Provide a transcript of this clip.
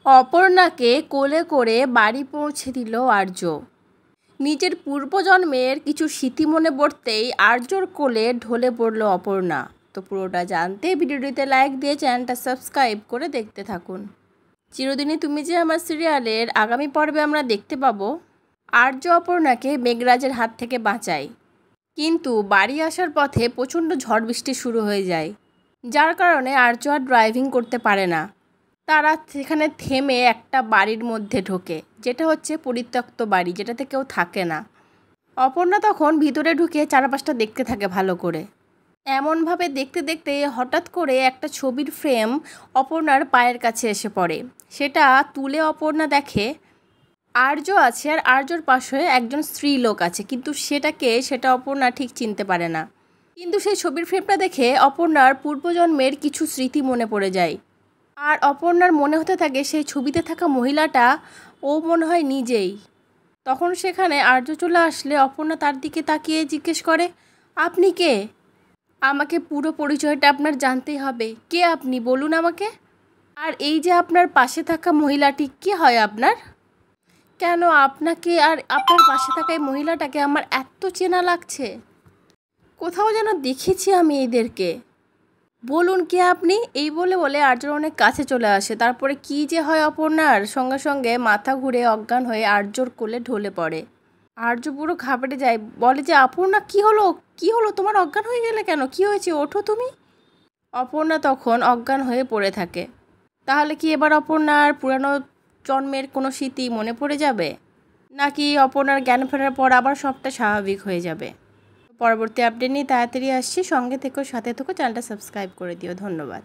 অপর্ণাকে কোলে করে বাড়ি পৌঁছে দিল আর্য। নিজের পূর্বজন্মের কিছু স্মৃতি মনে পড়তেই আর্যর কোলে ঢলে পড়ল অপর্ণা। তো পুরোটা জানতে ভিডিওটিতে লাইক দিয়ে চ্যানেলটা সাবস্ক্রাইব করে দেখতে থাকুন। চিরদিনই তুমি যে আমার সিরিয়ালের আগামী পর্বে আমরা দেখতে পাবো আর্য অপর্ণাকে মেঘরাজের হাত থেকে বাঁচায়, কিন্তু বাড়ি আসার পথে প্রচণ্ড ঝড় বৃষ্টি শুরু হয়ে যায়, যার কারণে আর্য আর ড্রাইভিং করতে পারে না। তারা সেখানে থেমে একটা বাড়ির মধ্যে ঢোকে, যেটা হচ্ছে পরিত্যক্ত বাড়ি, যেটাতে কেউ থাকে না। অপর্ণা তখন ভিতরে ঢুকে চারপাশটা দেখতে থাকে ভালো করে। এমনভাবে দেখতে দেখতে হঠাৎ করে একটা ছবির ফ্রেম অপর্ণার পায়ের কাছে এসে পড়ে। সেটা তুলে অপর্ণা দেখে আর্য আছে, আর আর্যর পাশে একজন স্ত্রী লোক আছে, কিন্তু সেটা অপর্ণা ঠিক চিনতে পারে না। কিন্তু সেই ছবির ফ্রেমটা দেখে অপর্ণার পূর্বজন্মের কিছু স্মৃতি মনে পড়ে যায়, আর অপর্ণার মনে হতে থাকে সেই ছবিতে থাকা মহিলাটা ও মনে হয় নিজেই। তখন সেখানে আর্য চলে আসলে অপর্ণা তার দিকে তাকিয়ে জিজ্ঞেস করে, আপনি কে? আমাকে পুরো পরিচয়টা আপনার জানতেই হবে। কে আপনি বলুন আমাকে। আর এই যে আপনার পাশে থাকা মহিলাটি কে হয় আপনার? কেন আপনাকে আর আপনার পাশে থাকা এই মহিলাটাকে আমার এত চেনা লাগছে? কোথাও যেন দেখেছি আমি এদেরকে। বলুন কে আপনি? এই বলে বলে আর্যর অনেক কাছে চলে আসে। তারপরে কি যে হয় অপর্ণার, সঙ্গে সঙ্গে মাথা ঘুরে অজ্ঞান হয়ে আর্যর কোলে ঢলে পড়ে। আর্য পুরো ঘাবড়ে যায়, বলে যে অপর্ণা কি হলো, কি হলো, তোমার অজ্ঞান হয়ে গেলে কেন, কি হয়েছে, ওঠো তুমি। অপর্ণা তখন অজ্ঞান হয়ে পড়ে থাকে। তাহলে কি এবার অপর্ণার পুরানো জন্মের কোনো স্মৃতি মনে পড়ে যাবে, নাকি অপর্ণার জ্ঞান ফেরার পর আবার সবটা স্বাভাবিক হয়ে যাবে? পরবর্তী আপডেট নিয়ে তাড়াতাড়ি আসছি, সঙ্গে থেকো, সাথে থেকো, চ্যানেলটা সাবস্ক্রাইব করে দিও। ধন্যবাদ।